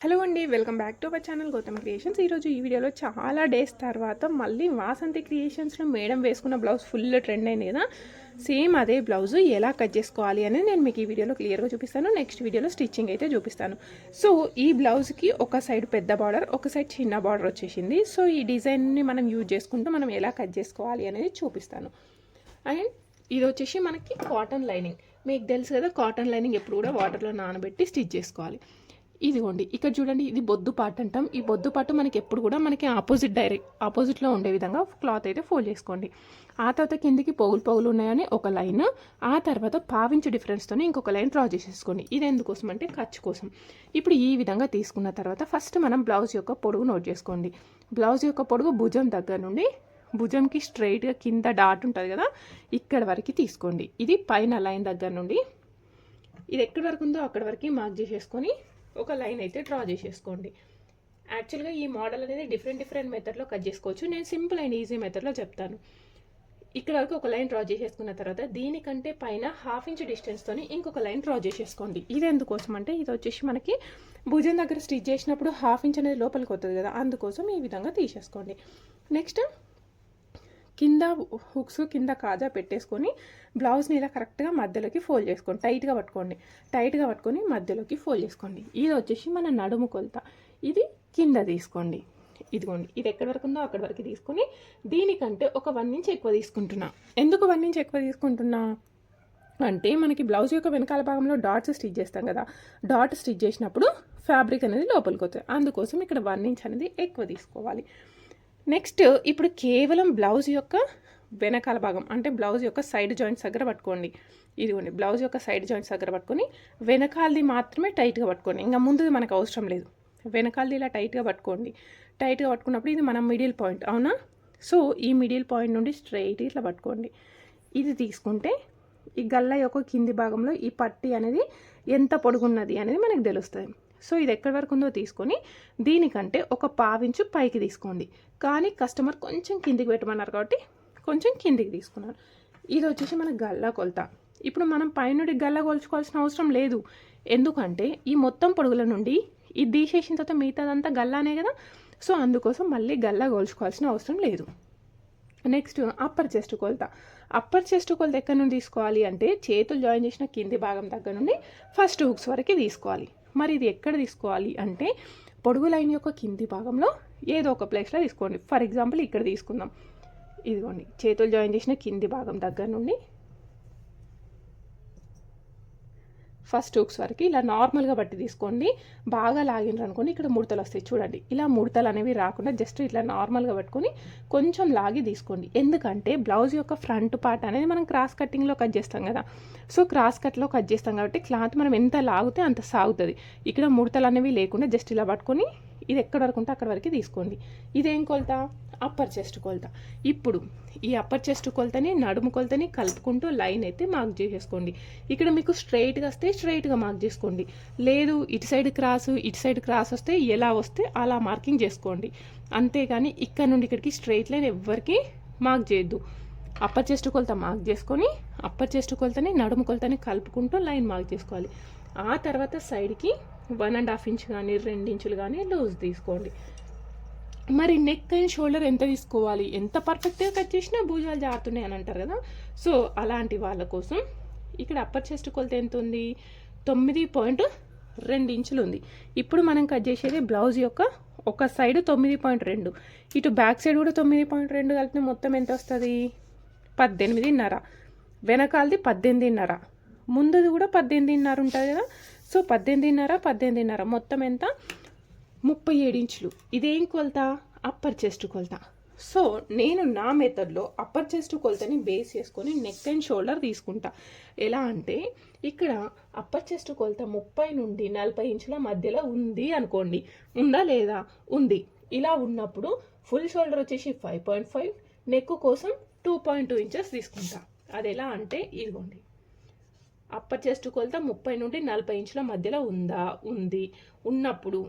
Hello అండి, welcome back to our channel Gautam Creations. ఈరోజు ఈ వీడియోలో చాలా డేస్ తర్వాత మళ్ళీ వాసంతి క్రియేషన్స్లో మేడం వేసుకున్న బ్లౌజ్ ఫుల్ ట్రెండ్ అయింది కదా. సేమ్ అదే బ్లౌజ్ ఎలా కట్ చేసుకోవాలి అని నేను మీకు ఈ వీడియోలో క్లియర్గా చూపిస్తాను. నెక్స్ట్ వీడియోలో స్టిచ్చింగ్ అయితే చూపిస్తాను. సో ఈ బ్లౌజ్కి ఒక సైడ్ పెద్ద బార్డర్, ఒక సైడ్ చిన్న బార్డర్ వచ్చేసింది. సో ఈ డిజైన్ని మనం యూజ్ చేసుకుంటూ మనం ఎలా కట్ చేసుకోవాలి అనేది చూపిస్తాను. అండ్ ఇది వచ్చేసి మనకి కాటన్ లైనింగ్. మీకు తెలుసు కదా, కాటన్ లైనింగ్ ఎప్పుడు కూడా వాటర్లో నానబెట్టి స్టిచ్ చేసుకోవాలి. ఇదిగోండి, ఇక్కడ చూడండి, ఇది బొద్దు పార్ట్ అంటాం. ఈ బొద్దు పార్ట్ మనకి ఎప్పుడు కూడా మనకి ఆపోజిట్లో ఉండే విధంగా క్లాత్ అయితే ఫోల్డ్ చేసుకోండి. ఆ తర్వాత కిందికి పోగులు ఉన్నాయని ఒక లైన్, ఆ తర్వాత పావించు డిఫరెన్స్తో ఇంకొక లైన్ డ్రా చేసేసుకోండి. ఇది ఎందుకోసం అంటే ఖర్చు కోసం. ఇప్పుడు ఈ విధంగా తీసుకున్న తర్వాత ఫస్ట్ మనం బ్లౌజ్ యొక్క పొడుగు నోట్ చేసుకోండి. బ్లౌజ్ యొక్క పొడుగు భుజం దగ్గర నుండి భుజంకి స్ట్రైట్గా కింద డాట్ ఉంటుంది కదా, ఇక్కడ వరకు తీసుకోండి. ఇది పైన లైన్ దగ్గర నుండి ఇది ఎక్కడి వరకు ఉందో అక్కడి వరకు మార్క్ చేసేసుకొని ఒక లైన్ అయితే డ్రా చేసేసుకోండి. యాక్చువల్గా ఈ మోడల్ అనేది డిఫరెంట్ మెథడ్లో కట్ చేసుకోవచ్చు. నేను సింపుల్ అండ్ ఈజీ మెథడ్లో చెప్తాను. ఇక్కడ వరకు ఒక లైన్ డ్రా చేసేసుకున్న తర్వాత దీనికంటే పైన 1/2 ఇంచ్ డిస్టెన్స్తో ఇంకొక లైన్ డ్రా చేసేసుకోండి. ఇది ఎందుకోసం అంటే ఇది వచ్చేసి మనకి భుజం దగ్గర స్టిచ్ చేసినప్పుడు 1/2 ఇంచ్ అనేది లోపలికి వస్తుంది కదా, అందుకోసం ఈ విధంగా తీసేసుకోండి. నెక్స్ట్ కింద హుక్స్ కింద కాజా పెట్టేసుకొని బ్లౌజ్ని ఇలా కరెక్ట్గా మధ్యలోకి ఫోల్డ్ చేసుకోండి. టైట్గా పట్టుకొని మధ్యలోకి ఫోల్డ్ చేసుకోండి. ఇది వచ్చేసి మన నడుము కొలత. ఇది కింద తీసుకోండి. ఇదిగోండి, ఇది ఎక్కడి వరకు ఉందో అక్కడి వరకు తీసుకొని దీనికంటే ఒక 1 ఇంచ్ ఎక్కువ తీసుకుంటున్నా. ఎందుకు 1 ఇంచ్ ఎక్కువ తీసుకుంటున్నా అంటే మనకి బ్లౌజ్ యొక్క వెనకాల భాగంలో డాట్స్ స్టిచ్ చేస్తాం కదా, డాట్ స్టిచ్ చేసినప్పుడు ఫ్యాబ్రిక్ అనేది లోపలికి వస్తుంది. అందుకోసం ఇక్కడ 1 ఇంచ్ అనేది ఎక్కువ తీసుకోవాలి. నెక్స్ట్ ఇప్పుడు కేవలం బ్లౌజ్ యొక్క వెనకాల భాగం అంటే బ్లౌజ్ యొక్క సైడ్ జాయింట్స్ దగ్గర పట్టుకోండి. ఇదిగోండి, బ్లౌజ్ యొక్క సైడ్ జాయింట్స్ దగ్గర పట్టుకొని వెనకాలది మాత్రమే టైట్గా పట్టుకోండి. ఇంకా ముందుది మనకు అవసరం లేదు. వెనకాలది ఇలా టైట్గా పట్టుకోండి. టైట్గా పట్టుకున్నప్పుడు ఇది మన మిడిల్ పాయింట్, అవునా? సో ఈ మిడిల్ పాయింట్ నుండి స్ట్రైట్ ఇట్లా పట్టుకోండి. ఇది తీసుకుంటే ఈ గల్ల యొక్క కింది భాగంలో ఈ పట్టి అనేది ఎంత పొడుగున్నది అనేది మనకు తెలుస్తుంది. సో ఇది ఎక్కడి వరకు ఉందో తీసుకొని దీనికంటే ఒక 1/2 ఇంచు పైకి తీసుకోండి. కానీ కస్టమర్ కొంచెం కిందికి పెట్టమన్నారు కాబట్టి కొంచెం కిందికి తీసుకున్నాను. ఇది వచ్చేసి మన గల్ల కొలత. ఇప్పుడు మనం పైనుండి గల్ల కొలుచుకోవాల్సిన అవసరం లేదు. ఎందుకంటే ఈ మొత్తం పొడుగుల నుండి ఇది తీసేసిన తర్వాత మిగతాదంతా గల్లానే కదా. సో అందుకోసం మళ్ళీ గల్ల కొలుచుకోవాల్సిన అవసరం లేదు. నెక్స్ట్ అప్పర్ చెస్ట్ కొలత. అప్పర్ చెస్ట్ కొలత ఎక్కడి నుండి తీసుకోవాలి అంటే చేతులు జాయిన్ చేసిన కింది భాగం దగ్గర నుండి ఫస్ట్ హుక్స్ వరకు తీసుకోవాలి. మరి ఇది ఎక్కడ తీసుకోవాలి అంటే పొడుగు లైన్ యొక్క కింది భాగంలో ఏదో ఒక ప్లేస్లో తీసుకోండి. ఫర్ ఎగ్జాంపుల్ ఇక్కడ తీసుకుందాం. ఇదిగోండి, చేతులు జాయిన్ చేసిన కింది భాగం దగ్గర నుండి ఫస్ట్ హుక్స్ వరకు ఇలా నార్మల్గా బట్టి తీసుకోండి. బాగా లాగినరు అనుకోండి, ఇక్కడ ముడతలు వస్తాయి చూడండి. ఇలా ముడతలు అనేవి రాకుండా జస్ట్ ఇట్లా నార్మల్గా పట్టుకొని కొంచెం లాగి తీసుకోండి. ఎందుకంటే బ్లౌజ్ యొక్క ఫ్రంట్ పార్ట్ అనేది మనం క్రాస్ కటింగ్లో కట్ చేస్తాం కదా. సో క్రాస్ కట్లో కట్ చేస్తాం కాబట్టి క్లాత్ మనం ఎంత లాగితే అంత సాగుతుంది. ఇక్కడ ముడతలు అనేవి లేకుండా జస్ట్ ఇలా పట్టుకొని ఇది ఎక్కడి వరకు ఉంటే అక్కడి వరకు తీసుకోండి. ఇదేం కొలత? అప్పర్ చెస్ట్ కొలత. ఇప్పుడు ఈ అప్పర్ చెస్ట్ కొలతని నడుము కొలతని కలుపుకుంటూ లైన్ అయితే మార్క్ చేసేసుకోండి. ఇక్కడ మీకు స్ట్రైట్గా వస్తే స్ట్రైట్గా మార్క్ చేసుకోండి. లేదు ఇటు సైడ్ క్రాస్ వస్తే ఎలా వస్తే అలా మార్కింగ్ చేసుకోండి. అంతేగాని ఇక్కడ నుండి ఇక్కడికి స్ట్రైట్ లైన్ ఎవ్వరికి మార్క్ చేయొద్దు. అప్పర్ చెస్ట్ కొలత మార్క్ చేసుకొని అప్పర్ చెస్ట్ కొలతని నడుము కొలతని కలుపుకుంటూ లైన్ మార్క్ చేసుకోవాలి. ఆ తర్వాత సైడ్కి 1.5 ఇంచ్ కానీ 2 ఇంచులు కానీ లూజ్ తీసుకోండి. మరి నెక్ అండ్ షోల్డర్ ఎంత తీసుకోవాలి? ఎంత పర్ఫెక్ట్గా కట్ చేసినా భుజాలు జారుతున్నాయి అని అంటారు కదా. సో అలాంటి వాళ్ళ కోసం ఇక్కడ అప్పర్ చెస్ట్ కొలత ఎంత ఉంది? 9.2 ఇంచులు ఉంది. ఇప్పుడు మనం కట్ చేసేది బ్లౌజ్ యొక్క ఒక సైడ్ 9.2, ఇటు బ్యాక్ సైడ్ కూడా 9.2 కలిపితే మొత్తం ఎంత వస్తుంది? 18.5. వెనకాలది 18.5, ముందుది కూడా 18.5 ఉంటుంది కదా. సో 18.5 మొత్తం ఎంత? 37 ఇంచులు. ఇదేం కొలత? అప్పర్ చెస్ట్ కొలత. సో నేను నా మెథడ్లో అప్పర్ చెస్ట్ కొలతని బేస్ చేసుకొని నెక్ అండ్ షోల్డర్ తీసుకుంటా. ఎలా అంటే ఇక్కడ అప్పర్ చెస్ట్ కొలత 30 నుండి 40 ఇంచుల మధ్యలో ఉంది అనుకోండి. ఉందా లేదా? ఉంది. ఇలా ఉన్నప్పుడు ఫుల్ షోల్డర్ వచ్చేసి 5.5, నెక్ కోసం 2.2 ఇంచెస్ తీసుకుంటా. అది ఎలా అంటే ఇదిగోండి, అప్పర్ చెస్ట్ కొలత 30 నుండి 40 ఇంచుల మధ్యలో ఉంది. ఉన్నప్పుడు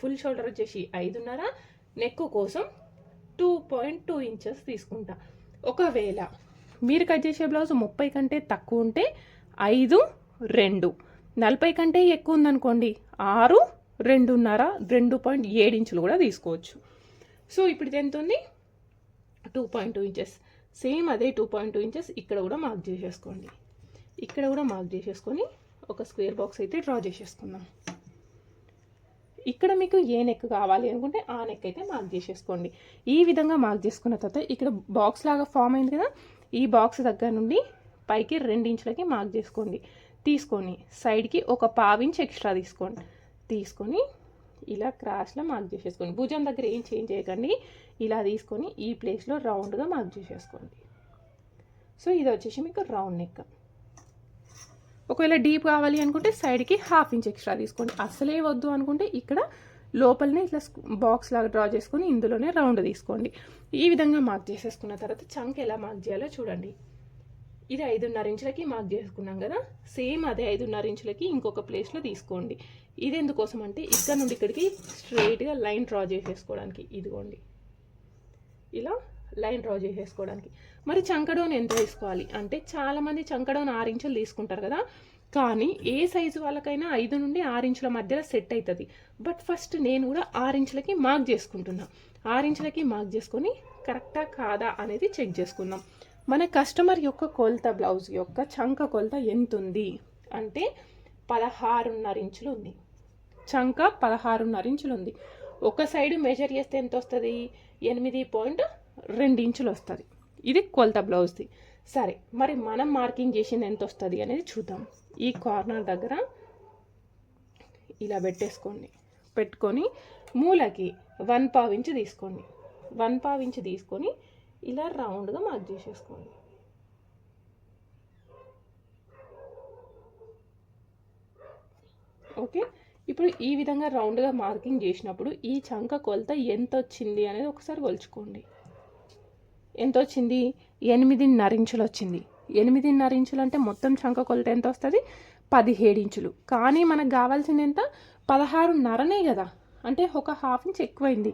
ఫుల్ షోల్డర్ వచ్చేసి 5.5, నెక్ కోసం 2.2 ఇంచెస్ తీసుకుంటా. ఒకవేళ మీరు కట్ చేసే బ్లౌజ్ 30 కంటే తక్కువ ఉంటే 5, 2, 40 కంటే ఎక్కువ ఉందనుకోండి 6, 2.7 ఇంచులు కూడా తీసుకోవచ్చు. సో ఇప్పుడు ఇది ఎంత ఉంది, 2.2 ఇంచెస్. సేమ్ అదే 2.2 ఇంచెస్ ఇక్కడ కూడా మార్క్ చేసేసుకోండి. ఇక్కడ కూడా మార్క్ చేసేసుకొని ఒక స్క్వేర్ బాక్స్ అయితే డ్రా చేసేసుకుందాం. ఇక్కడ మీకు ఏ నెక్ కావాలి అనుకుంటే ఆ నెక్ అయితే మార్క్ చేసేసుకోండి. ఈ విధంగా మార్క్ చేసుకున్న తర్వాత ఇక్కడ బాక్స్ లాగా ఫామ్ అయింది కదా, ఈ బాక్స్ దగ్గర నుండి పైకి 2 ఇంచులకి మార్క్ చేసుకోండి. తీసుకొని సైడ్కి ఒక 1/2 ఇంచ్ ఎక్స్ట్రా తీసుకొని ఇలా క్రాస్లో మార్క్ చేసేసుకోండి. భుజం దగ్గర ఏం చేంజ్ చేయకండి, ఇలా తీసుకొని ఈ ప్లేస్లో రౌండ్గా మార్క్ చేసేసుకోండి. సో ఇది వచ్చేసి మీకు రౌండ్ నెక్. ఒకవేళ డీప్ కావాలి అనుకుంటే సైడ్కి 1/2 ఇంచ్ ఎక్స్ట్రా తీసుకోండి. అసలే వద్దు అనుకుంటే ఇక్కడ లోపలనే ఇట్లా బాక్స్ లాగా డ్రా చేసుకొని ఇందులోనే రౌండ్ తీసుకోండి. ఈ విధంగా మార్క్ చేసేసుకున్న తర్వాత చంక్ ఎలా మార్క్ చేయాలో చూడండి. ఇది 5.5 ఇంచులకి మార్క్ చేసుకున్నాం కదా, సేమ్ అదే 5.5 ఇంచులకి ఇంకొక ప్లేస్లో తీసుకోండి. ఇది ఎందుకోసం అంటే ఇక్కడ నుండి ఇక్కడికి స్ట్రైట్గా లైన్ డ్రా చేసేసుకోవడానికి. ఇదిగోండి ఇలా లైన్ డ్రా చేసేసుకోవడానికి. మరి చంకడోన్ ఎంత తీసుకోవాలి అంటే చాలామంది చంకడోన్ 6 ఇంచులు తీసుకుంటారు కదా, కానీ ఏ సైజు వాళ్ళకైనా 5 నుండి 6 ఇంచుల మధ్యలో సెట్ అవుతుంది. బట్ ఫస్ట్ నేను కూడా 6 ఇంచులకి మార్క్ చేసుకుంటున్నా. 6 ఇంచులకి మార్క్ చేసుకొని కరెక్టా కాదా అనేది చెక్ చేసుకుందాం. మన కస్టమర్ యొక్క కొలత, బ్లౌజ్ యొక్క చంక కొలత ఎంత ఉంది అంటే 16.5 ఇంచులు ఉంది. చంక 16.5 ఇంచులు ఉంది. ఒక సైడ్ మెజర్ చేస్తే ఎంత వస్తుంది, 8.2 ఇంచులు వస్తుంది. ఇది కొలత బ్లౌజ్ది. సరే, మరి మనం మార్కింగ్ చేసింది ఎంత వస్తుంది అనేది చూద్దాం. ఈ కార్నర్ దగ్గర ఇలా పెట్టుకొని మూలకి 1/2 ఇంచు తీసుకోండి. 1/2 ఇంచు తీసుకొని ఇలా రౌండ్గా మార్క్ చేసేసుకోండి. ఓకే, ఇప్పుడు ఈ విధంగా రౌండ్గా మార్కింగ్ చేసినప్పుడు ఈ చంక కొలత ఎంత వచ్చింది అనేది ఒకసారి కొలుచుకోండి. ఎంత వచ్చింది, 8.5 ఇంచులు వచ్చింది. 8.5 ఇంచులు అంటే మొత్తం చంక కొలత ఎంత వస్తుంది, 17 ఇంచులు. కానీ మనకు కావాల్సింది ఎంత, 16.5 కదా, అంటే ఒక 1/2 ఇంచ్ ఎక్కువైంది.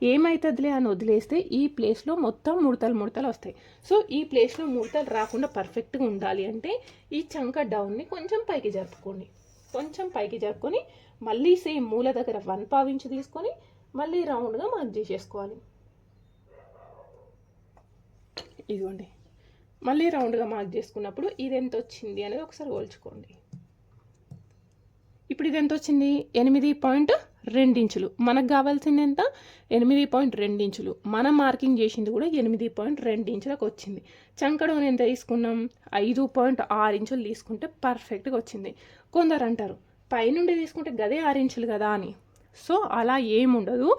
ఏమవుతుందిలే అని వదిలేస్తే ఈ ప్లేస్లో మొత్తం ముడతలు వస్తాయి. సో ఈ ప్లేస్లో ముడతలు రాకుండా పర్ఫెక్ట్గా ఉండాలి అంటే ఈ చంక డౌన్ని కొంచెం పైకి జరుపుకొని మళ్ళీ సేమ్ మూల దగ్గర 1/2 ఇంచు తీసుకొని మళ్ళీ రౌండ్గా మార్క్ చేసేసుకోవాలి. ఇదిగోండి, మళ్ళీ రౌండ్గా మార్క్ చేసుకున్నప్పుడు ఇది ఎంత వచ్చింది అనేది ఒకసారి పోల్చుకోండి. ఇప్పుడు ఇది ఎంత వచ్చింది, 8.2 ఇంచులు. మనకు కావాల్సింది ఎంత, 8.2 ఇంచులు. మనం మార్కింగ్ చేసింది కూడా 8.2 ఇంచులకు వచ్చింది. చంకడోన్ ఎంత తీసుకున్నాం, 5.6 ఇంచులు తీసుకుంటే పర్ఫెక్ట్గా వచ్చింది. కొందరు అంటారు పైనుండి తీసుకుంటే గదే 6 ఇంచులు కదా అని. సో అలా ఏముండదు.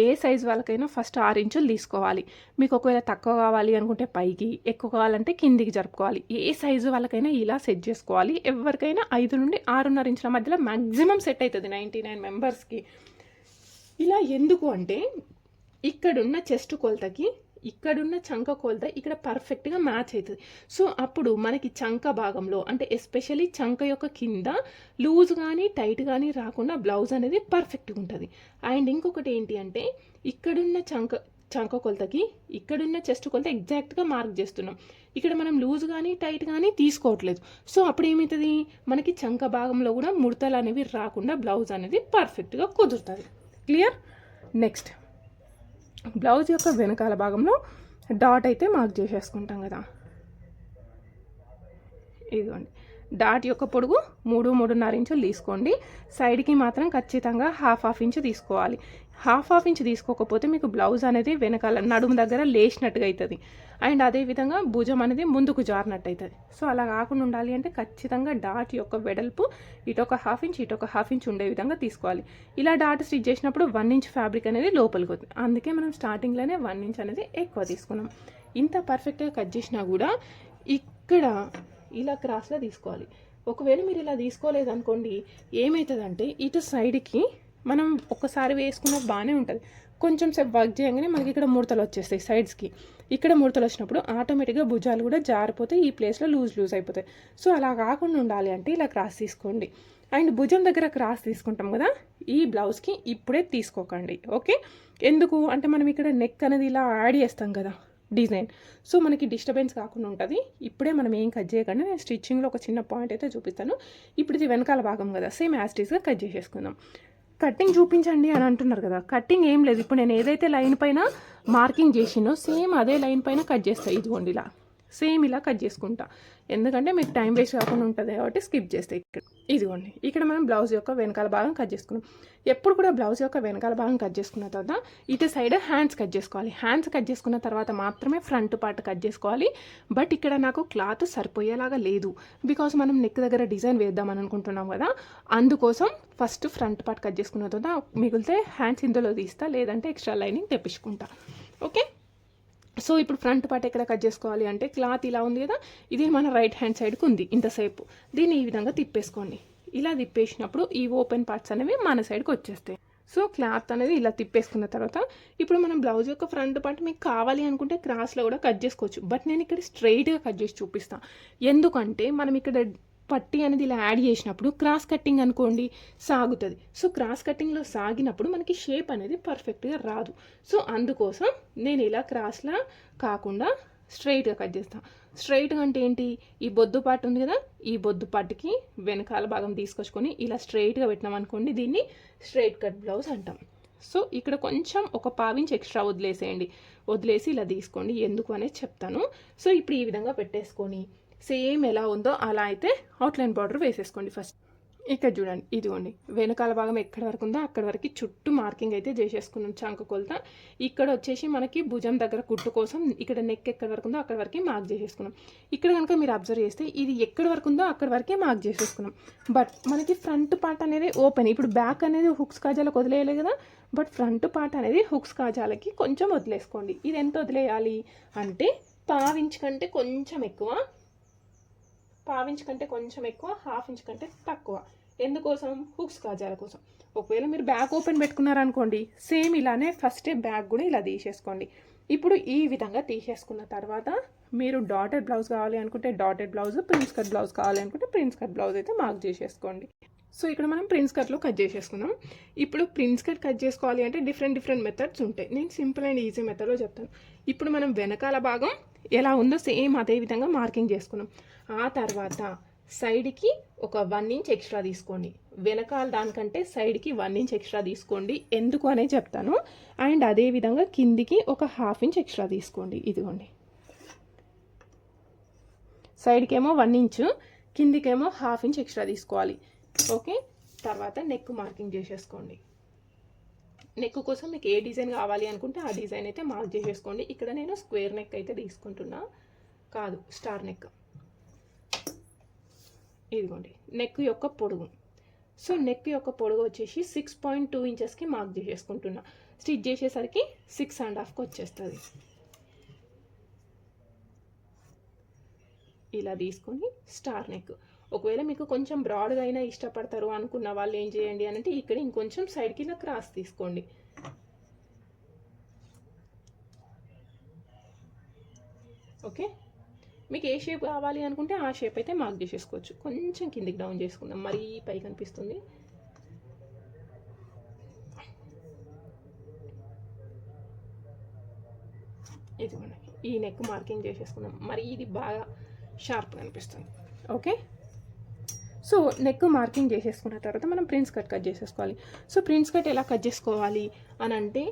ఏ సైజు వాళ్ళకైనా ఫస్ట్ 6 ఇంచులు తీసుకోవాలి. మీకు ఒకవేళ తక్కువ కావాలి అనుకుంటే పైకి, ఎక్కువ కావాలంటే కిందికి జరుపుకోవాలి. ఏ సైజు వాళ్ళకైనా ఇలా సెట్ చేసుకోవాలి. ఎవరికైనా 5 నుండి 6.5 ఇంచుల మధ్యలో మ్యాక్సిమం సెట్ అవుతుంది 99 మెంబర్స్కి. ఇలా ఎందుకు అంటే ఇక్కడున్న చెస్ట్ కొలతకి ఇక్కడున్న చంక కొలత ఇక్కడ పర్ఫెక్ట్గా మ్యాచ్ అవుతుంది. సో అప్పుడు మనకి చంక భాగంలో అంటే ఎస్పెషల్లీ చంక యొక్క కింద లూజ్ కానీ టైట్ కానీ రాకుండా బ్లౌజ్ అనేది పర్ఫెక్ట్గా ఉంటుంది. అండ్ ఇంకొకటి ఏంటి అంటే ఇక్కడున్న చంక కొలతకి ఇక్కడున్న చెస్ట్ కొలత ఎగ్జాక్ట్గా మార్క్ చేస్తున్నాం. ఇక్కడ మనం లూజ్ కానీ టైట్ కానీ తీసుకోవట్లేదు. సో అప్పుడు ఏమవుతుంది, మనకి చంక భాగంలో కూడా ముడతలు అనేవి రాకుండా బ్లౌజ్ అనేది పర్ఫెక్ట్గా కుదురుతుంది. క్లియర్? నెక్స్ట్ బ్లౌజ్ యొక్క వెనకాల భాగంలో డాట్ అయితే మార్క్ చేసేసుకుంటాం కదా. ఇదిగోండి, డాట్ యొక్క పొడుగు 3.5 ఇంచులు తీసుకోండి. సైడ్కి మాత్రం ఖచ్చితంగా 1/2 ఇంచు తీసుకోవాలి. 1/2 ఇంచు తీసుకోకపోతే మీకు బ్లౌజ్ అనేది వెనకాల నడుము దగ్గర లేచినట్టుగా అవుతుంది. అండ్ అదేవిధంగా భుజం అనేది ముందుకు జారినట్టు అవుతుంది. సో అలా కాకుండా ఉండాలి అంటే ఖచ్చితంగా డాట్ యొక్క వెడల్పు ఇటొక 1/2 ఇంచ్ ఇటొక 1/2 ఇంచ్ ఉండే విధంగా తీసుకోవాలి. ఇలా డాట్ స్టిచ్ చేసినప్పుడు 1 ఇంచ్ ఫ్యాబ్రిక్ అనేది లోపలికి వస్తుంది. అందుకే మనం స్టార్టింగ్లోనే 1 ఇంచ్ అనేది ఎక్కువ తీసుకున్నాం. ఇంత పర్ఫెక్ట్గా కట్ చేసినా కూడా ఇక్కడ ఇలా క్రాస్లో తీసుకోవాలి. ఒకవేళ మీరు ఇలా తీసుకోలేదనుకోండి ఏమవుతుందంటే ఇటు సైడ్కి మనం ఒక్కసారి వేసుకున్న బాగానే ఉంటుంది, కొంచెం సేపు వర్క్ చేయగానే మనకి ఇక్కడ ముడతలు వచ్చేస్తాయి సైడ్స్కి. ఇక్కడ ముడతలు వచ్చినప్పుడు ఆటోమేటిక్గా భుజాలు కూడా జారిపోతాయి, ఈ ప్లేస్లో లూజ్ అయిపోతాయి. సో అలా కాకుండా ఉండాలి అంటే ఇలా క్రాస్ తీసుకోండి. అండ్ భుజం దగ్గర క్రాస్ తీసుకుంటాం కదా, ఈ బ్లౌజ్కి ఇప్పుడే తీసుకోకండి. ఓకే, ఎందుకు అంటే మనం ఇక్కడ నెక్ అనేది ఇలా యాడ్ చేస్తాం కదా డిజైన్. సో మనకి డిస్టర్బెన్స్ కాకుండా ఉంటుంది. ఇప్పుడే మనం ఏం కట్ చేయకుండా నేను స్టిచ్చింగ్లో ఒక చిన్న పాయింట్ అయితే చూపిస్తాను. ఇప్పుడు ఇది వెనకాల భాగం కదా, సేమ్ యాజ్ టీస్గా కట్ చేసేసుకుందాం. కట్టింగ్ చూపించండి అని అంటున్నారు కదా, కట్టింగ్ ఏం లేదు. ఇప్పుడు నేను ఏదైతే లైన్ పైన మార్కింగ్ చేసినో సేమ్ అదే లైన్ పైన కట్ చేస్తాను. ఇదిగోండి ఇలా సేమ్ ఇలా కట్ చేసుకుంటా, ఎందుకంటే మీకు టైం వేస్ట్ కాకుండా ఉంటుంది కాబట్టి స్కిప్ చేస్తే. ఇదిగోండి ఇక్కడ మనం బ్లౌజ్ యొక్క వెనకాల భాగం కట్ చేసుకున్నాం. ఎప్పుడు కూడా బ్లౌజ్ యొక్క వెనకాల భాగం కట్ చేసుకున్న తర్వాత ఇటు సైడ్ హ్యాండ్స్ కట్ చేసుకోవాలి. హ్యాండ్స్ కట్ చేసుకున్న తర్వాత మాత్రమే ఫ్రంట్ పార్ట్ కట్ చేసుకోవాలి. బట్ ఇక్కడ నాకు క్లాత్ సరిపోయేలాగా లేదు, బికాజ్ మనం నెక్ దగ్గర డిజైన్ వేద్దామని అనుకుంటున్నాం కదా, అందుకోసం ఫస్ట్ ఫ్రంట్ పార్ట్ కట్ చేసుకున్న తర్వాత మిగిలితే హ్యాండ్స్ ఇందులో తీస్తా, లేదంటే ఎక్స్ట్రా లైనింగ్ తెప్పించుకుంటా. ఓకే, సో ఇప్పుడు ఫ్రంట్ పార్ట్ ఎక్కడ కట్ చేసుకోవాలి అంటే క్లాత్ ఇలా ఉంది కదా, ఇది మన రైట్ హ్యాండ్ సైడ్కి ఉంది ఇంతసేపు. దీన్ని ఈ విధంగా తిప్పేసుకోండి. ఇలా తిప్పేసినప్పుడు ఈ ఓపెన్ పార్ట్స్ అనేవి మన సైడ్కి వచ్చేస్తాయి. సో క్లాత్ అనేది ఇలా తిప్పేసుకున్న తర్వాత ఇప్పుడు మనం బ్లౌజ్ యొక్క ఫ్రంట్ పార్ట్ మీకు కావాలి అనుకుంటే క్రాస్లో కూడా కట్ చేసుకోవచ్చు. బట్ నేను ఇక్కడ స్ట్రైట్గా కట్ చేసి చూపిస్తాను, ఎందుకంటే మనం ఇక్కడ పట్టి అనేది ఇలా యాడ్ చేసినప్పుడు క్రాస్ కట్టింగ్ అనుకోండి సాగుతుంది. సో క్రాస్ కట్టింగ్లో సాగినప్పుడు మనకి షేప్ అనేది పర్ఫెక్ట్గా రాదు. సో అందుకోసం నేను ఇలా క్రాస్లా కాకుండా స్ట్రైట్గా కట్ చేస్తాను. స్ట్రైట్గా అంటే ఏంటి, ఈ బొద్దు పార్ట్ ఉంది కదా, ఈ బొద్దు పార్ట్కి వెనకాల భాగం తీసుకొచ్చుకొని ఇలా స్ట్రైట్గా పెట్టినాం అనుకోండి, దీన్ని స్ట్రైట్ కట్ బ్లౌజ్ అంటాం. సో ఇక్కడ కొంచెం ఒక పావించి ఎక్స్ట్రా వదిలేసేయండి, వదిలేసి ఇలా తీసుకోండి, ఎందుకు అనేది చెప్తాను. సో ఇప్పుడు ఈ విధంగా పెట్టేసుకొని సేమ్ ఎలా ఉందో అలా అయితే అవుట్లైన్ బార్డర్ వేసేసుకోండి. ఫస్ట్ ఇక్కడ చూడండి, ఇదిగోండి వెనకాల భాగం ఎక్కడి వరకు ఉందో అక్కడి వరకు చుట్టూ మార్కింగ్ అయితే చేసేసుకున్నాం చంక కొలత. ఇక్కడ వచ్చేసి మనకి భుజం దగ్గర కుట్టు కోసం ఇక్కడ నెక్ ఎక్కడి వరకు ఉందో అక్కడి వరకు మార్క్ చేసేసుకున్నాం. ఇక్కడ కనుక మీరు అబ్జర్వ్ చేస్తే ఇది ఎక్కడి వరకు ఉందో అక్కడి వరకే మార్క్ చేసేసుకున్నాం. బట్ మనకి ఫ్రంట్ పార్ట్ అనేది ఓపెన్, ఇప్పుడు బ్యాక్ అనేది హుక్స్ కాజాలకు వదిలేయాలి కదా, బట్ ఫ్రంట్ పార్ట్ అనేది హుక్స్ కాజాలకి కొంచెం వదిలేసుకోండి. ఇది ఎంత వదిలేయాలి అంటే పావించ్ కంటే కొంచెం ఎక్కువ, పావించ్ కంటే కొంచెం ఎక్కువ, హాఫ్ ఇంచ్ కంటే తక్కువ. ఎందుకోసం, హుక్స్ కాజాల కోసం. ఒకవేళ మీరు బ్యాక్ ఓపెన్ పెట్టుకున్నారనుకోండి, సేమ్ ఇలానే ఫస్టే బ్యాక్ కూడా ఇలా తీసేసుకోండి. ఇప్పుడు ఈ విధంగా తీసేసుకున్న తర్వాత మీరు డాటెడ్ బ్లౌజ్ కావాలి అనుకుంటే dotted blouse, prince cut blouse కావాలి అనుకుంటే ప్రిన్స్ కట్ బ్లౌజ్ అయితే మార్క్ చేసేసుకోండి. సో ఇక్కడ మనం ప్రిన్స్ కట్లో కట్ చేసేసుకున్నాం. ఇప్పుడు ప్రిన్స్ కట్ కట్ చేసుకోవాలి అంటే డిఫరెంట్ మెథడ్స్ ఉంటాయి. నేను సింపుల్ అండ్ ఈజీ మెథడ్లో చెప్తాను. ఇప్పుడు మనం వెనకాల భాగం ఎలా ఉందో సేమ్ అదే విధంగా మార్కింగ్ చేసుకున్నాం. ఆ తర్వాత సైడ్కి ఒక 1 ఇంచ్ ఎక్స్ట్రా తీసుకోండి, వెనకాల దానికంటే సైడ్కి 1 ఇంచ్ ఎక్స్ట్రా తీసుకోండి, ఎందుకు అనే చెప్తాను. అండ్ అదేవిధంగా కిందికి ఒక హాఫ్ ఇంచ్ ఎక్స్ట్రా తీసుకోండి. ఇదిగోండి, సైడ్కి ఏమో 1 ఇంచు, కిందికేమో హాఫ్ ఇంచ్ ఎక్స్ట్రా తీసుకోవాలి. ఓకే, తర్వాత నెక్ మార్కింగ్ చేసేసుకోండి. నెక్ కోసం మీకు ఏ డిజైన్ కావాలి అనుకుంటే ఆ డిజైన్ అయితే మార్క్ చేసేసుకోండి. ఇక్కడ నేను స్క్వేర్ నెక్ అయితే తీసుకుంటున్నా, కాదు స్టార్ నెక్. ఇదిగోండి నెక్ యొక్క పొడుగు. సో నెక్ యొక్క పొడుగు వచ్చేసి 6.2 ఇంచెస్కి మార్క్ చేసేసుకుంటున్నా. స్టిచ్ చేసేసరికి 6.5కి వచ్చేస్తుంది. ఇలా తీసుకొని స్టార్ నెక్. ఒకవేళ మీకు కొంచెం బ్రాడ్గా అయినా ఇష్టపడతారు అనుకున్న వాళ్ళు ఏం చేయండి అని అంటే ఇక్కడ ఇంకొంచెం సైడ్కి ఇలా క్రాస్ తీసుకోండి. ఓకే, మీకు ఏ షేప్ కావాలి అనుకుంటే ఆ షేప్ అయితే మార్క్ చేసేసుకోవచ్చు. కొంచెం కిందికి డౌన్ చేసుకుందాం, మరీ పై కనిపిస్తుంది. ఇది మనకి ఈ నెక్ మార్కింగ్ చేసేసుకుందాం, మరి ఇది బాగా షార్ప్గా అనిపిస్తుంది. ఓకే, సో నెక్ మార్కింగ్ చేసేసుకున్న తర్వాత మనం ప్రిన్స్ కట్ చేసేసుకోవాలి. సో ప్రిన్స్ కట్ ఎలా కట్ చేసుకోవాలి అని అంటే,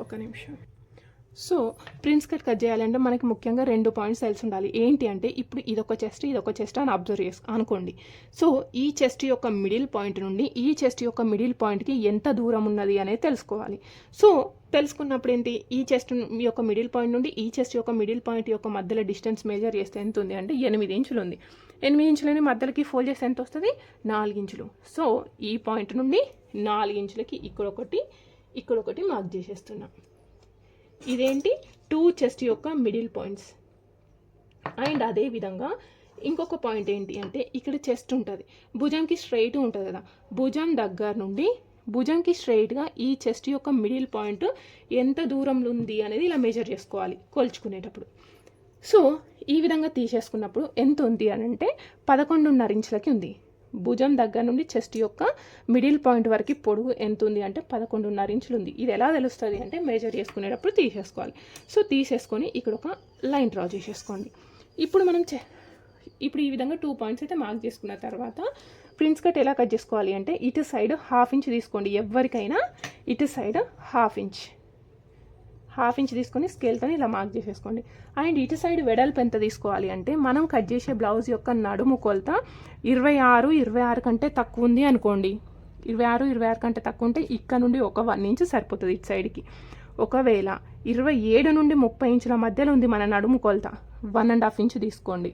ఒక నిమిషం. సో ప్రిన్స్ కట్ చేయాలంటే మనకి ముఖ్యంగా 2 పాయింట్స్ తెలిసి ఉండాలి. ఏంటి అంటే, ఇప్పుడు ఇదొక చెస్ట్ అని అబ్జర్వ్ అనుకోండి. సో ఈ చెస్ట్ యొక్క మిడిల్ పాయింట్ నుండి ఈ చెస్ట్ యొక్క మిడిల్ పాయింట్కి ఎంత దూరం ఉన్నది అనేది తెలుసుకోవాలి. సో తెలుసుకున్నప్పుడు ఏంటి, ఈ చెస్ట్ యొక్క మిడిల్ పాయింట్ నుండి ఈ చెస్ట్ యొక్క మిడిల్ పాయింట్ యొక్క మధ్యలో డిస్టెన్స్ మెజర్ చేస్తే ఎంత ఉంది అంటే 8 ఇంచులు ఉంది. 8 ఇంచులని మధ్యలోకి ఫోల్డ్ చేస్తే ఎంత వస్తుంది, 4 ఇంచులు. సో ఈ పాయింట్ నుండి 4 ఇంచులకి ఇక్కడొకటి మార్క్ చేసేస్తున్నాం. ఇదేంటి, 2 చెస్ట్ యొక్క మిడిల్ పాయింట్స్. అండ్ అదే విధంగా ఇంకొక పాయింట్ ఏంటి అంటే, ఇక్కడ చెస్ట్ ఉంటుంది, భుజంకి స్ట్రైట్ ఉంటుంది కదా, భుజం దగ్గర నుండి భుజంకి స్ట్రైట్గా ఈ చెస్ట్ యొక్క మిడిల్ పాయింట్ ఎంత దూరంలో ఉంది అనేది ఇలా మెజర్ చేసుకోవాలి కొలుచుకునేటప్పుడు. సో ఈ విధంగా తీసేసుకున్నప్పుడు ఎంత ఉంది అని అంటే 11.5 ఇంచులకి ఉంది. భుజం దగ్గర నుండి చెస్ట్ యొక్క మిడిల్ పాయింట్ వరకు పొడుగు ఎంత ఉంది అంటే 11.5 ఇంచులు ఉంది. ఇది ఎలా తెలుస్తుంది అంటే మెజర్ చేసుకునేటప్పుడు తీసేసుకోవాలి. సో తీసేసుకొని ఇక్కడ ఒక లైన్ డ్రా చేసేసుకోండి. ఇప్పుడు మనం ఇప్పుడు ఈ విధంగా 2 పాయింట్స్ అయితే మార్క్ చేసుకున్న తర్వాత ప్రిన్స్ కట్ ఎలా కట్ చేసుకోవాలి అంటే ఇటు సైడ్ 1/2 ఇంచ్ తీసుకోండి. ఎవరికైనా ఇటు సైడ్ 1/2 ఇంచ్ తీసుకొని స్కేల్తో ఇలా మార్క్ చేసేసుకోండి. అండ్ ఇటు సైడ్ వెడల్పు ఎంత తీసుకోవాలి అంటే మనం కట్ చేసే బ్లౌజ్ యొక్క నడుము కొలత 26 కంటే తక్కువ ఉంది అనుకోండి. 26 కంటే తక్కువ ఉంటే ఇక్కడ నుండి ఒక 1 ఇంచ్ సరిపోతుంది ఇటు సైడ్కి. ఒకవేళ 27 నుండి 30 ఇంచుల మధ్యలో ఉంది మన నడుము కొలత, 1.5 ఇంచ్ తీసుకోండి.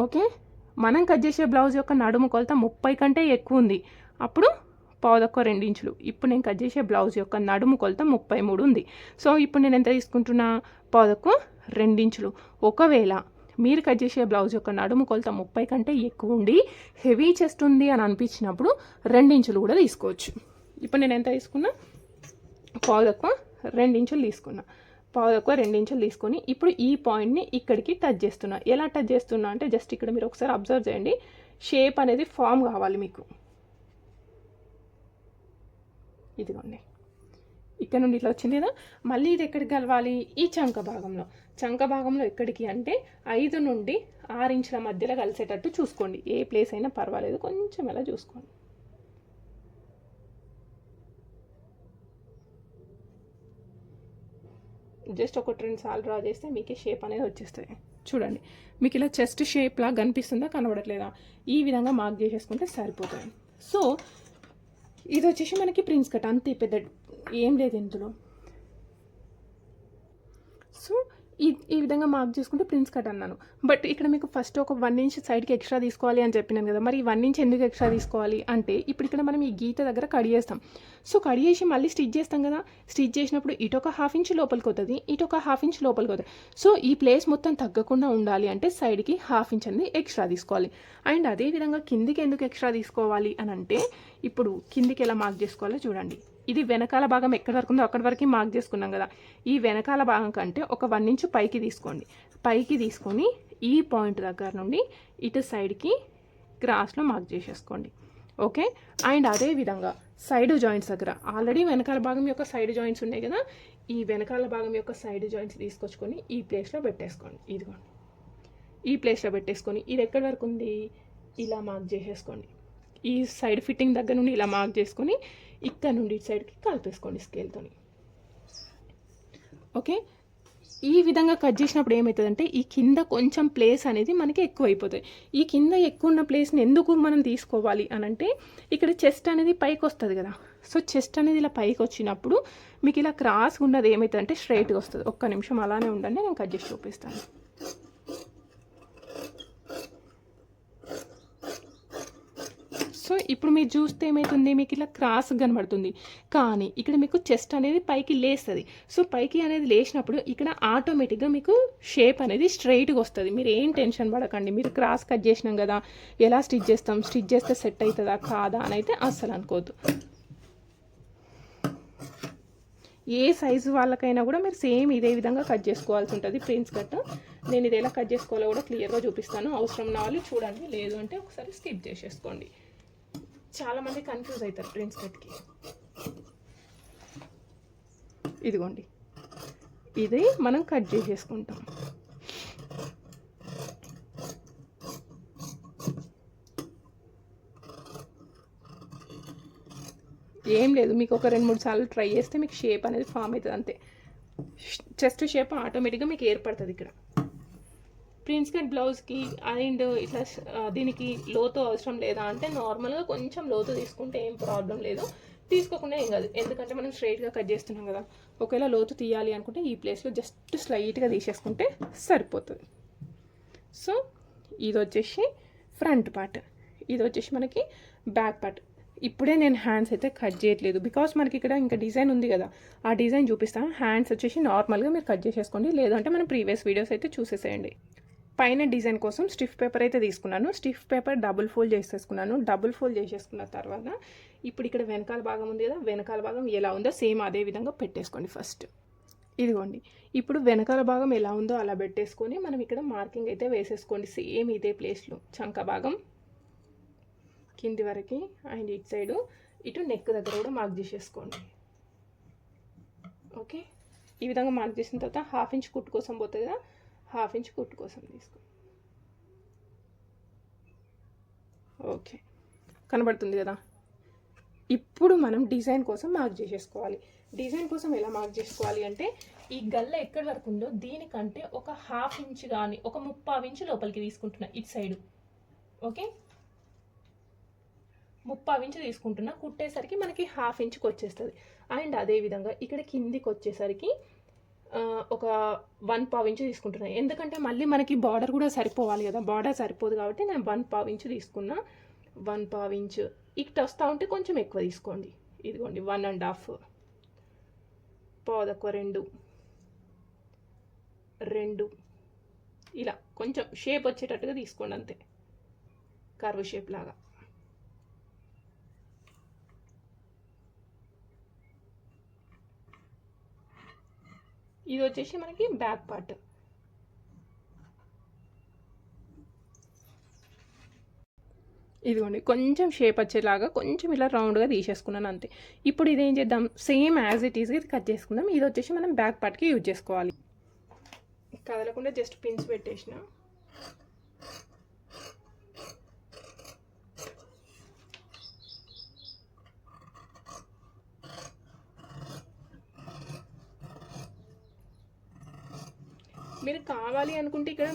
ఓకే, మనం కట్ చేసే బ్లౌజ్ యొక్క నడుము కొలత 30 కంటే ఎక్కువ ఉంది, అప్పుడు 2 ఇంచులు. ఇప్పుడు నేను కట్ చేసే బ్లౌజ్ యొక్క నడుము కొలత 33 ఉంది. సో ఇప్పుడు నేను ఎంత తీసుకుంటున్నా, 2 ఇంచులు. ఒకవేళ మీరు కట్ చేసే బ్లౌజ్ యొక్క నడుము కొలత 30 కంటే ఎక్కువ ఉండి హెవీ చెస్ట్ ఉంది అని అనిపించినప్పుడు 2 ఇంచులు కూడా తీసుకోవచ్చు. ఇప్పుడు నేను ఎంత తీసుకున్నా, 2 ఇంచులు తీసుకున్నా. 2 ఇంచులు తీసుకొని ఇప్పుడు ఈ పాయింట్ని ఇక్కడికి టచ్ చేస్తున్నా. ఎలా టచ్ చేస్తున్నా అంటే జస్ట్ ఇక్కడ మీరు ఒకసారి అబ్జర్వ్ చేయండి. షేప్ అనేది ఫామ్ కావాలి మీకు. ఇదిగోండి, ఇక్కడ నుండి ఇట్లా వచ్చింది కదా. మళ్ళీ ఇది ఎక్కడికి కలవాలి, ఈ చంక భాగంలో ఎక్కడికి అంటే 5 నుండి 6 ఇంచుల మధ్యలో కలిసేటట్టు చూసుకోండి. ఏ ప్లేస్ అయినా పర్వాలేదు, కొంచెం ఎలా చూసుకోండి. జస్ట్ 1-2 సార్లు డ్రా చేస్తే మీకు షేప్ అనేది వచ్చేస్తుంది. చూడండి, మీకు ఇలా చెస్ట్ షేప్ లా కనిపిస్తుందా, కనబడట్లేదా? ఈ విధంగా మార్క్ చేసేసుకుంటే సరిపోతుంది. సో ఇది వచ్చేసి మనకి ప్రిన్స్ కట్, అంతే, పెద్ద ఏం లేదు ఇందులో. సో ఈ విధంగా మార్క్ చేసుకుంటే ప్రిన్స్ కట్ అన్నాను. బట్ ఇక్కడ మీకు ఫస్ట్ ఒక 1 ఇంచ్ సైడ్కి ఎక్స్ట్రా తీసుకోవాలి అని చెప్పినాను కదా. మరి 1 ఇంచ్ ఎందుకు ఎక్స్ట్రా తీసుకోవాలి అంటే ఇప్పుడు ఇక్కడ మనం ఈ గీత దగ్గర కట్ చేస్తాం. సో కట్ చేసి మళ్ళీ స్టిచ్ చేస్తాం కదా. స్టిచ్ చేసినప్పుడు ఇటు ఒక 1/2 ఇంచ్ లోపలికి అవుతుంది, ఇటు ఒక 1/2 ఇంచ్ లోపలికి అవుతుంది. సో ఈ ప్లేస్ మొత్తం తగ్గకుండా ఉండాలి అంటే సైడ్కి 1/2 ఇంచ్ అనేది ఎక్స్ట్రా తీసుకోవాలి. అండ్ అదేవిధంగా కిందికి ఎందుకు ఎక్స్ట్రా తీసుకోవాలి అని అంటే ఇప్పుడు కిందికి ఎలా మార్క్ చేసుకోవాలో చూడండి. ఇది వెనకాల భాగం ఎక్కడి వరకు ఉందో అక్కడి వరకు మార్క్ చేసుకున్నాం కదా. ఈ వెనకాల భాగం కంటే ఒక 1 ఇంచ్ పైకి తీసుకోండి. పైకి తీసుకొని ఈ పాయింట్ దగ్గర నుండి ఇటు సైడ్కి క్రాస్లో మార్క్ చేసేసుకోండి. ఓకే, అండ్ అదేవిధంగా సైడ్ జాయింట్స్ దగ్గర ఆల్రెడీ వెనకాల భాగం యొక్క సైడ్ జాయింట్స్ ఉన్నాయి కదా. ఈ వెనకాల భాగం యొక్క సైడ్ జాయింట్స్ తీసుకొచ్చుకొని ఈ ప్లేస్లో పెట్టేసుకోండి. ఇదిగోండి, ఈ ప్లేస్లో పెట్టేసుకొని ఇది ఎక్కడి వరకు ఉంది ఇలా మార్క్ చేసేసుకోండి. ఈ సైడ్ ఫిట్టింగ్ దగ్గర నుండి ఇలా మార్క్ చేసుకొని ఇక్కడ నుండి ఇటు సైడ్కి కలిపేసుకోండి స్కేల్తో. ఓకే, ఈ విధంగా కట్ చేసినప్పుడు ఏమవుతుందంటే ఈ కింద కొంచెం ప్లేస్ అనేది మనకి ఎక్కువ అయిపోతుంది. ఈ కింద ఎక్కువ ఉన్న ప్లేస్ని ఎందుకు మనం తీసుకోవాలి అని అంటే ఇక్కడ చెస్ట్ అనేది పైకి వస్తుంది కదా. సో చెస్ట్ అనేది ఇలా పైకి వచ్చినప్పుడు మీకు ఇలా క్రాస్ ఉన్నది ఏమవుతుందంటే స్ట్రైట్గా వస్తుంది. ఒక్క నిమిషం అలానే ఉండండి, నేను కట్ చేసి చూపిస్తాను. సో ఇప్పుడు మీరు చూస్తే ఏమవుతుంది, మీకు ఇలా క్రాస్ కనబడుతుంది. కానీ ఇక్కడ మీకు చెస్ట్ అనేది పైకి లేస్తుంది. సో పైకి అనేది లేచినప్పుడు ఇక్కడ ఆటోమేటిక్గా మీకు షేప్ అనేది స్ట్రైట్గా వస్తుంది. మీరు ఏం టెన్షన్ పడకండి. మీరు క్రాస్ కట్ చేసినాం కదా, ఎలా స్టిచ్ చేస్తాం, స్టిచ్ చేస్తే సెట్ అవుతుందా కాదా అని అయితే అస్సలు అనుకోవద్దు. ఏ సైజు వాళ్ళకైనా కూడా మీరు సేమ్ ఇదే విధంగా కట్ చేసుకోవాల్సి ఉంటుంది ప్రిన్స్ కట్. నేను ఇది ఎలా కట్ చేసుకోవాలో కూడా క్లియర్గా చూపిస్తాను. అవసరం ఉన్న వాళ్ళు చూడండి, లేదు అంటే ఒకసారి స్కిప్ చేసేసుకోండి. చాలామంది కన్ఫ్యూజ్ అవుతారు ప్రిన్స్ కట్కి. ఇదిగోండి, ఇది మనం కట్ చేసేసుకుంటాం. ఏం లేదు, మీకు ఒక 2-3 సార్లు ట్రై చేస్తే మీకు షేప్ అనేది ఫామ్ అవుతుంది అంతే. చెస్ట్ షేప్ ఆటోమేటిక్గా మీకు ఏర్పడుతుంది. ఇక్కడ ప్రిన్స్ కట్ బ్లౌజ్కి అండ్ ఇట్లా దీనికి లోతు అవసరం లేదా అంటే నార్మల్గా కొంచెం లోతు తీసుకుంటే ఏం ప్రాబ్లం లేదు, తీసుకోకుండా ఏం కాదు. ఎందుకంటే మనం స్ట్రైట్గా కట్ చేస్తున్నాం కదా. ఒకవేళ లోతు తీయాలి అనుకుంటే ఈ ప్లేస్లో జస్ట్ స్లైట్గా తీసేసుకుంటే సరిపోతుంది. సో ఇది వచ్చేసి ఫ్రంట్ పార్ట్, ఇది వచ్చేసి మనకి బ్యాక్ పార్ట్. ఇప్పుడే నేను హ్యాండ్స్ అయితే కట్ చేయట్లేదు, బికాస్ మనకి ఇక్కడ ఇంకా డిజైన్ ఉంది కదా, ఆ డిజైన్ చూపిస్తాను. హ్యాండ్స్ వచ్చేసి నార్మల్గా మీరు కట్ చేసేసుకోండి, లేదంటే మనం ప్రీవియస్ వీడియోస్ అయితే చూసేసేయండి. పైన డిజైన్ కోసం స్టిఫ్ పేపర్ అయితే తీసుకున్నాను. స్టిఫ్ పేపర్ డబుల్ ఫోల్డ్ చేసేసుకున్నాను. డబుల్ ఫోల్డ్ చేసేసుకున్న తర్వాత ఇప్పుడు ఇక్కడ వెనకాల భాగం ఉంది కదా, వెనకాల భాగం ఎలా ఉందో సేమ్ అదే విధంగా పెట్టేసుకోండి ఫస్ట్. ఇదిగోండి, ఇప్పుడు వెనకాల భాగం ఎలా ఉందో అలా పెట్టేసుకొని మనం ఇక్కడ మార్కింగ్ అయితే వేసేసుకోండి సేమ్ ఇదే ప్లేస్లో. చంక భాగం కింది వరకు అండ్ ఇటు సైడు ఇటు నెక్ దగ్గర కూడా మార్క్ చేసేసుకోండి. ఓకే, ఈ విధంగా మార్క్ చేసిన తర్వాత 1/2 ఇంచ్ కుట్టు కోసం పోతుంది కదా, 1/2 ఇంచ్ కుట్టు కోసం తీసుకో. ఓకే, కనబడుతుంది కదా. ఇప్పుడు మనం డిజైన్ కోసం మార్క్ చేసేసుకోవాలి. డిజైన్ కోసం ఎలా మార్క్ చేసుకోవాలి అంటే ఈ గల్ల ఎక్కడి వరకు ఉందో దీనికంటే ఒక 1/2 ఇంచ్ కానీ ఒక 3/4 ఇంచ్ లోపలికి తీసుకుంటున్నా ఇటు సైడు. ఓకే, 3/4 ఇంచ్ తీసుకుంటున్నా. కుట్టేసరికి మనకి 1/2 ఇంచ్కి వచ్చేస్తుంది. అండ్ అదేవిధంగా ఇక్కడ కిందికి వచ్చేసరికి ఒక 1/4 ఇంచ్ తీసుకుంటున్నాను. ఎందుకంటే మళ్ళీ మనకి బార్డర్ కూడా సరిపోవాలి కదా, బార్డర్ సరిపోదు కాబట్టి నేను 1/4 ఇంచ్ తీసుకున్నా. 1/4 ఇంచ్ ఇటు వస్తూ ఉంటే కొంచెం ఎక్కువ తీసుకోండి. ఇదిగోండి 1.5, పావు తక్కువ 2 ఇలా కొంచెం షేప్ వచ్చేటట్టుగా తీసుకోండి అంతే, కర్వ్ షేప్ లాగా. ఇది వచ్చేసి మనకి బ్యాక్ పార్ట్. ఇదిగోండి కొంచెం షేప్ వచ్చేలాగా కొంచెం ఇలా రౌండ్గా తీసేసుకున్నాను అంతే. ఇప్పుడు ఇదేం చేద్దాం, సేమ్ యాజ్ ఇట్ ఈస్గా ఇది కట్ చేసుకుందాం. ఇది వచ్చేసి మనం బ్యాక్ పార్ట్కి యూజ్ చేసుకోవాలి. కదలకుండా జస్ట్ పిన్స్ పెట్టేసిన. మీరు కావాలి అనుకుంటే ఇక్కడ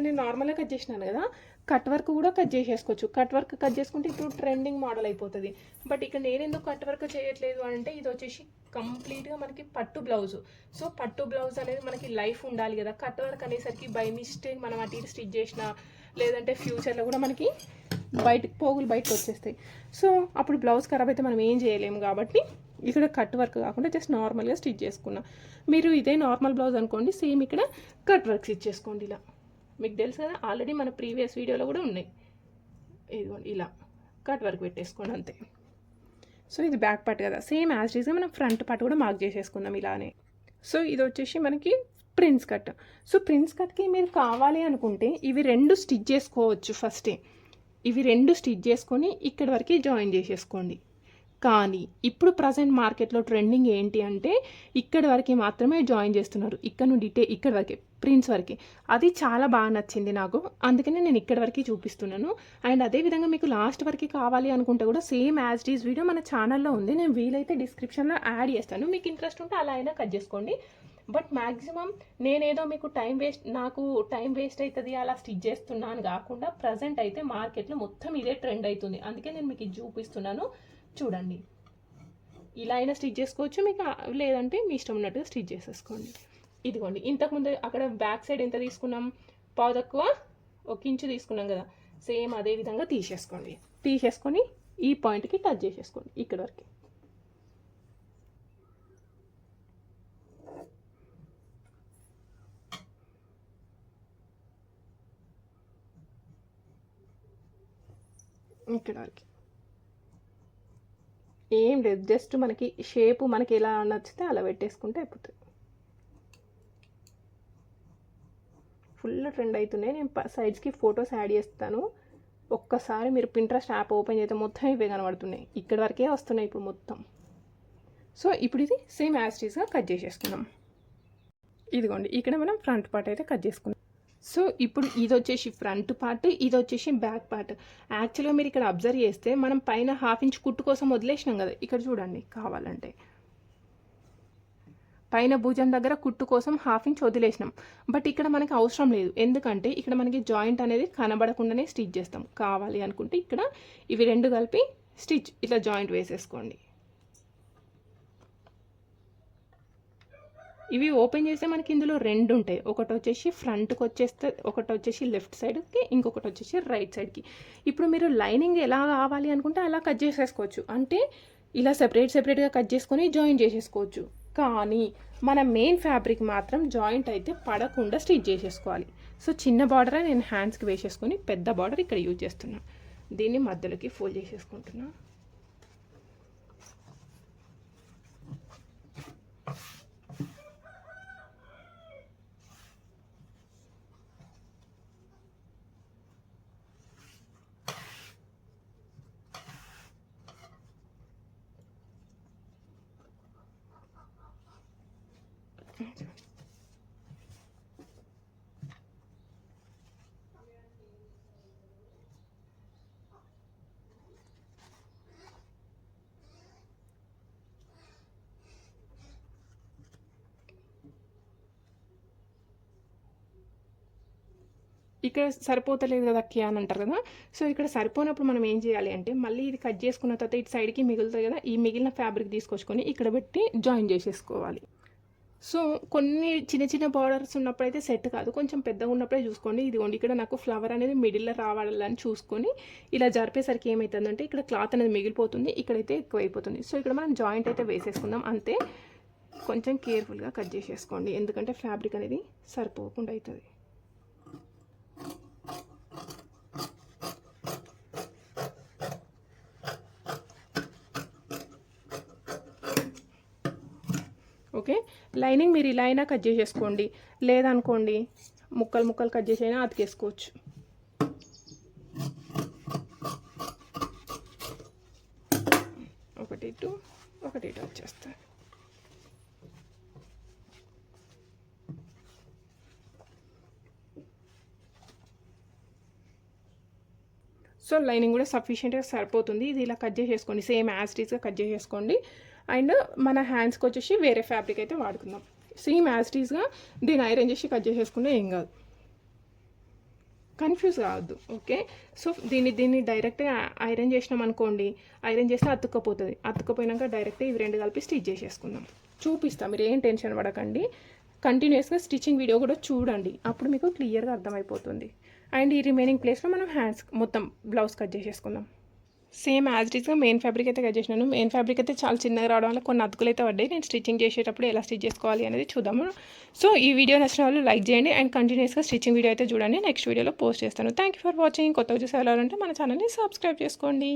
నేను నార్మల్గా కట్ చేసినాను కదా, కట్ వర్క్ కూడా కట్ చేసేసుకోవచ్చు. కట్ వర్క్ కట్ చేసుకుంటే ఇప్పుడు ట్రెండింగ్ మోడల్ అయిపోతుంది. బట్ ఇక్కడ నేను ఎందుకు కట్ వర్క్ చేయట్లేదు అంటే ఇది వచ్చేసి కంప్లీట్గా మనకి పట్టు బ్లౌజు. సో పట్టు బ్లౌజ్ అనేది మనకి లైఫ్ ఉండాలి కదా. కట్ వర్క్ అనేసరికి బై మిస్టేక్ మనం అటు ఇటు స్టిచ్ చేసిన లేదంటే ఫ్యూచర్లో కూడా మనకి పోగులు బయటకు వచ్చేస్తాయి. సో అప్పుడు బ్లౌజ్ ఖరాబ్ అయితే మనం ఏం చేయలేము. కాబట్టి ఇక్కడ కట్ వర్క్ కాకుండా జస్ట్ నార్మల్గా స్టిచ్ చేసుకున్నా. మీరు ఇదే నార్మల్ బ్లౌజ్ అనుకోండి, సేమ్ ఇక్కడ కట్ వర్క్ స్టిచ్ చేసుకోండి. ఇలా మీకు తెలుసు కదా, ఆల్రెడీ మన ప్రీవియస్ వీడియోలో కూడా ఉన్నాయి. ఇదిగోండి ఇలా కట్ వర్క్ పెట్టేసుకోండి అంతే. సో ఇది బ్యాక్ పార్ట్ కదా, సేమ్ యాజ్ ఈజ్గా మనం ఫ్రంట్ పార్ట్ కూడా మార్క్ చేసేసుకుందాం ఇలానే. సో ఇది వచ్చేసి మనకి ప్రిన్స్ కట్. సో ప్రిన్స్ కట్కి మీరు కావాలి అనుకుంటే ఇవి 2 స్టిచ్ చేసుకోవచ్చు. ఫస్టే ఇవి 2 స్టిచ్ చేసుకొని ఇక్కడి వరకు జాయిన్ చేసేసుకోండి. కానీ ఇప్పుడు ప్రజెంట్ మార్కెట్లో ట్రెండింగ్ ఏంటి అంటే ఇక్కడి వరకు మాత్రమే జాయిన్ చేస్తున్నారు. ఇక్కడ నుండి ఇక్కడి వరకే ప్రిన్స్ వరకే. అది చాలా బాగా నచ్చింది నాకు, అందుకనే నేను ఇక్కడి వరకు చూపిస్తున్నాను. అండ్ అదేవిధంగా మీకు లాస్ట్ వరకు కావాలి అనుకుంటే కూడా same as it is video మన ఛానల్లో ఉంది. నేను వీలైతే డిస్క్రిప్షన్లో యాడ్ చేస్తాను. మీకు ఇంట్రెస్ట్ ఉంటే అలా అయినా కట్ చేసుకోండి. బట్ మ్యాక్సిమం నేనేదో మీకు నాకు టైం వేస్ట్ అవుతుంది అలా స్టిచ్ చేస్తున్నాను కాకుండా ప్రజెంట్ అయితే మార్కెట్లో మొత్తం ఇదే ట్రెండ్ అవుతుంది. అందుకే నేను మీకు ఇది చూపిస్తున్నాను. చూడండి, ఇలా అయినా స్టిచ్ చేసుకోవచ్చు, మీకు లేదంటే మీ ఇష్టం ఉన్నట్టుగా స్టిచ్ చేసేసుకోండి. ఇదిగోండి ఇంతకుముందు అక్కడ బ్యాక్ సైడ్ ఎంత తీసుకున్నాం, పావు తక్కువ 1 ఇంచు తీసుకున్నాం కదా, సేమ్ అదే విధంగా తీసేసుకొని ఈ పాయింట్కి టచ్ చేసేసుకోండి ఇక్కడ వరకు. ఇక్కడ వరకు ఏం లేదు, జస్ట్ మనకి షేపు మనకి ఎలా నచ్చితే అలా పెట్టేసుకుంటే అయిపోతుంది. ఫుల్ ట్రెండ్ అవుతున్నాయి. నేను సైడ్స్కి ఫొటోస్ యాడ్ చేస్తాను. ఒక్కసారి మీరు పింట్రెస్ట్ యాప్ ఓపెన్ చేస్తే మొత్తం ఇవే కనబడుతున్నాయి. ఇక్కడ వరకే వస్తున్నాయి ఇప్పుడు మొత్తం. సో ఇప్పుడు ఇది సేమ్ యాజ్ టీజ్గా కట్ చేసేసుకున్నాం. ఇదిగోండి ఇక్కడ మనం ఫ్రంట్ పార్ట్ అయితే కట్ చేసుకున్నాం. సో ఇప్పుడు ఇది వచ్చేసి ఫ్రంట్ పార్ట్, ఇది వచ్చేసి బ్యాక్ పార్ట్. యాక్చువల్గా మీరు ఇక్కడ అబ్జర్వ్ చేస్తే మనం పైన 1/2 ఇంచ్ కుట్టు కోసం వదిలేసినాం కదా, ఇక్కడ చూడండి కావాలంటే పైన భుజం దగ్గర కుట్టు కోసం 1/2 ఇంచ్ వదిలేసినాం. బట్ ఇక్కడ మనకి అవసరం లేదు, ఎందుకంటే ఇక్కడ మనకి జాయింట్ అనేది కనబడకుండానే స్టిచ్ చేస్తాం. కావాలి అనుకుంటే ఇక్కడ ఇవి 2 కలిపి స్టిచ్ ఇట్లా జాయింట్ వేసేసుకోండి. ఇవి ఓపెన్ చేస్తే మనకి ఇందులో 2 ఉంటాయి. ఒకటి వచ్చేసి ఫ్రంట్కి వచ్చేస్తే, ఒకటి వచ్చేసి లెఫ్ట్ సైడ్కి, ఇంకొకటి వచ్చేసి రైట్ సైడ్కి. ఇప్పుడు మీరు లైనింగ్ ఎలా కావాలి అనుకుంటే అలా కట్ చేసేసుకోవచ్చు. అంటే ఇలా సెపరేట్గా కట్ చేసుకొని జాయిన్ చేసేసుకోవచ్చు. కానీ మన మెయిన్ ఫ్యాబ్రిక్ మాత్రం జాయింట్ అయితే పడకుండా స్టిచ్ చేసేసుకోవాలి. సో చిన్న బార్డర్ నేను హ్యాండ్స్కి వేసేసుకొని పెద్ద బార్డర్ ఇక్కడ యూజ్ చేస్తున్నాను. దీన్ని మధ్యలోకి ఫోల్డ్ చేసేసుకుంటున్నా. ఇక్కడ సరిపోతలేదు కదా అక్కి అని అంటారు కదా. సో ఇక్కడ సరిపోనప్పుడు మనం ఏం చేయాలి అంటే మళ్ళీ ఇది కట్ చేసుకున్న తర్వాత ఇటు సైడ్కి మిగులుతుంది కదా, ఈ మిగిలిన ఫ్యాబ్రిక్ తీసుకొచ్చుకొని ఇక్కడ పెట్టి జాయిన్ చేసేసుకోవాలి. సో కొన్ని చిన్న చిన్న బార్డర్స్ ఉన్నప్పుడైతే సెట్ కాదు, కొంచెం పెద్దగా ఉన్నప్పుడే చూసుకోండి. ఇదిగోండి ఇక్కడ నాకు ఫ్లవర్ అనేది మిడిల్లో రావాలని చూసుకొని ఇలా జరిపేసరికి ఏమవుతుందంటే ఇక్కడ క్లాత్ అనేది మిగిలిపోతుంది, ఇక్కడైతే ఎక్కువ అయిపోతుంది. సో ఇక్కడ మనం జాయింట్ అయితే వేసేసుకుందాం అంతే. కొంచెం కేర్ఫుల్గా కట్ చేసేసుకోండి, ఎందుకంటే ఫ్యాబ్రిక్ అనేది సరిపోకుండా అవుతుంది. ఓకే, లైనింగ్ మీరు ఇలా అయినా కట్ చేసేసుకోండి, లేదనుకోండి ముక్కలు ముక్కలు కట్ చేసి అయినా అతికేసుకోవచ్చు. ఒకటి ఇటు వచ్చేస్తాయి. సో లైనింగ్ కూడా సఫిషియెంట్గా సరిపోతుంది. ఇది ఇలా కట్ చేసేసుకోండి, సేమ్ యాజ్ టీజ్గా కట్ చేసేసుకోండి. అండ్ మన హ్యాండ్స్కి వచ్చేసి వేరే ఫ్యాబ్రిక్ అయితే వాడుకుందాం. సేమ్ యాజ్ టీజ్గా దీన్ని ఐరన్ చేసి కట్ చేసేసుకుంటే ఏం కాదు, కన్ఫ్యూజ్ కావద్దు. ఓకే, సో దీన్ని డైరెక్ట్గా ఐరన్ చేసినాం అనుకోండి, ఐరన్ చేస్తే అతుక్కపోతుంది. అతుక్కపోయినాక డైరెక్ట్గా ఇవి రెండు కలిపి స్టిచ్ చేసేసుకుందాం. చూపిస్తాం, మీరు ఏం టెన్షన్ పడకండి. కంటిన్యూస్గా స్టిచ్చింగ్ వీడియో కూడా చూడండి, అప్పుడు మీకు క్లియర్గా అర్థమైపోతుంది. అండ్ ఈ రిమైనింగ్ ప్లేస్లో మనం హ్యాండ్స్ మొత్తం బ్లౌజ్ కట్ చేసేసుకుందాం. సేమ్ యాజ్ ఇట్ ఈస్గా మెయిన్ ఫ్యాబ్రిక్ అయితే కట్ చేసినాను. మెయిన్ ఫ్యాబ్రిక్ అయితే చాలా చిన్నగా రావడం వల్ల కొన్ని అతుకులు అయితే పడ్డాయి. నేను స్టిచ్చింగ్ చేసేటప్పుడు ఎలా స్టిచ్ చేసుకోవాలి అనేది చూద్దాము. సో ఈ వీడియో నచ్చిన వాళ్ళు లైక్ చేయండి అండ్ కంటిన్యూస్గా స్టిచ్చింగ్ వీడియో అయితే చూడండి. నెక్స్ట్ వీడియోలో పోస్ట్ చేస్తాను. Thank you for watching. కొత్తగా చూసేవాళ్ళంటే మన ఛానల్ని సబ్స్క్రైబ్ చేసుకోండి.